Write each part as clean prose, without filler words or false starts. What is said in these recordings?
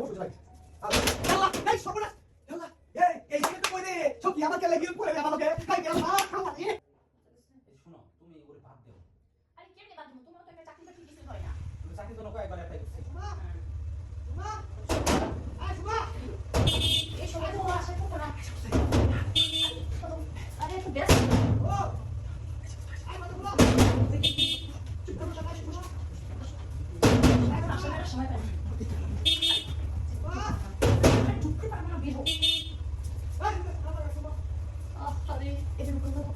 বসে যাই আল্লাহ এই সর্বনাশ আল্লাহ এই ছেলে তো কই রে সত্যি আমাকে লাগিয়ে পড়ে রে আমাকে খাই গেল না খাওয়া এ শোনো তুমি ওরে বাদ দাও আরে কেমনে বাদ দেবো তোমার তো একটা চাকরি বাকরি কিছু হয় না তুমি চাকরি জন্য কয়েকবার অ্যাপ্লাই করছি মা মা আয় মা এই সময় তো আসে তো না আরে একটু ব্যস্ত ও আয় মা তো চুপ করো সবাই চুপ করো সময় পাই মা ঢুকতে পারবো না বের হোক আরে এটা ঢুকে যাবো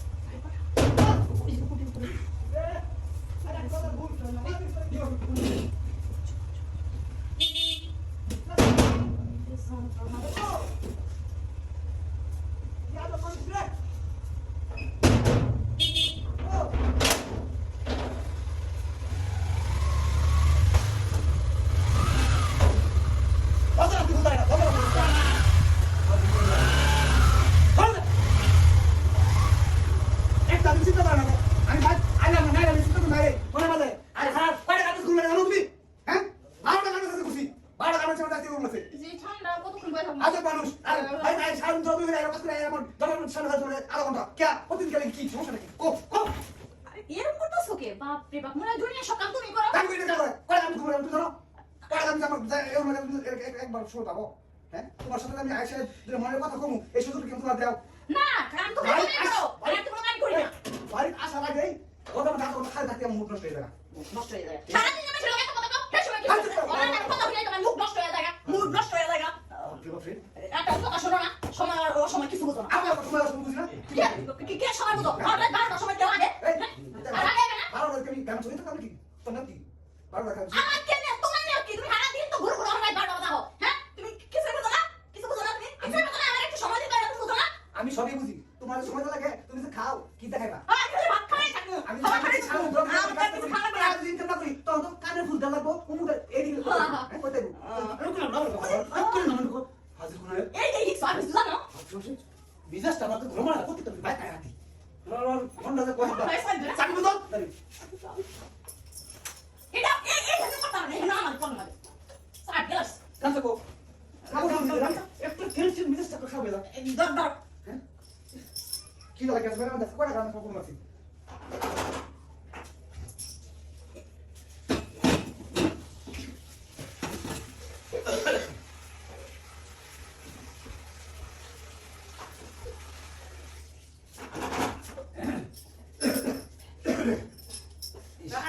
যে ঠান্ডা কতক্ষণ বয়ে থাকবো আরে এরকম করতেছো কে বাপ রে বাপ মনে হয় দুনিয়া সব কাম তুমি করো তোমার সাথে আমি আইসা মনের কথা কমু এই সুযোগ কিন্তু তোমার দেও না কাম তো তুমি করো আমি তো কোনো কাজ করি না বাড়ির আশা লাগেই ওটা খালি থাকতে আমার মুখ নষ্ট হয়ে যায় নষ্ট হয়ে যায় সারাদিন আমি ছেলেকে কথা কও সেই সময় কি কথা বলি তোমার মুখ নষ্ট হয়ে যায় মুখ নষ্ট হয়ে যায় একটা কথা শোনো না সময় ও সময় কিছু বুঝো না আমি আবার সময় আসলে বুঝি না কি সময় বুঝো হঠাৎ 12টার সময় কেউ আগে আর আগে না বারো রাত আমি গান শুনি তো আমি কি তো না কি বারো রাত আমার কেন তোমার নিয়ে কি তুমি সারা দিন তো ঘুরে ঘুরে হঠাৎ 12টা বাজা হও হ্যাঁ তুমি কিছু বুঝো না কিছু বুঝো না তুমি কিছু বুঝো না আমার একটু সময় দিতে না তুমি বুঝো না আমি সবই বুঝি তোমার সময় লাগে তুমি তো খাও কি দেখাইবা আমি খালি ভাত খাই থাকি আমি খাবার খাই ছাড়ো আমার কিছু খাওয়া লাগবে না আজ দিন না করি তখন তো কানে ফুল দেওয়া লাগবো মুখে এদিকে কইতে হাজির করে এই সব বুঝো না বিজাসটা আমাকে ঘুরো মারা করতে তুমি ভাই কাটি ঘন্টা কই চাকরি বদল এটা এই কথা না এই না আমার কোন না সাত গ্লাস কাছে কো খাবো না একটু টেনশন বিজাসটা তো খাবে না এই দর দর কি লাগে আসবে না দেখো কোড়া গান কোন আছে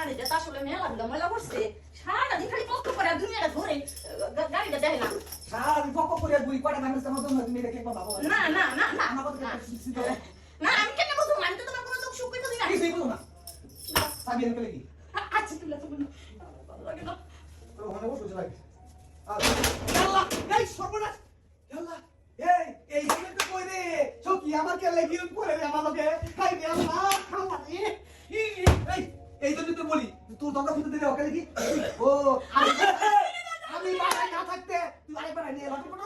আরে এটা আসলে মেলা করছে সারাটা দিন খালি কষ্ট করে দুনিয়াটা ধরে গাড়িটা দেয় না সারা বক করে বুই কোড়া গান সামনে তো তুমি দেখে বাবা না না না না আমার কথা না আমি কেন বুঝবো আমি তো তোমার কোনো দুঃখ সুখ পেতে দিই না কিছুই বলো না সাবিয়ে গেলে কি আচ্ছা তুই তো ভালো লাগে না ওখানে বসে লাগে আল্লাহ এই সর্বনাশ আল্লাহ এই ছেলে তো কই রে চকি আমার কে লাগিয়ে পড়ে রে আমাকে খাই দে আল্লাহ খাওয়া এই জন্য তো বলি তোর দরকার ফুটে দিলে ওকে কি ও আমি বাসায় না থাকতে তুই আরেকবার নিয়ে লাটু করো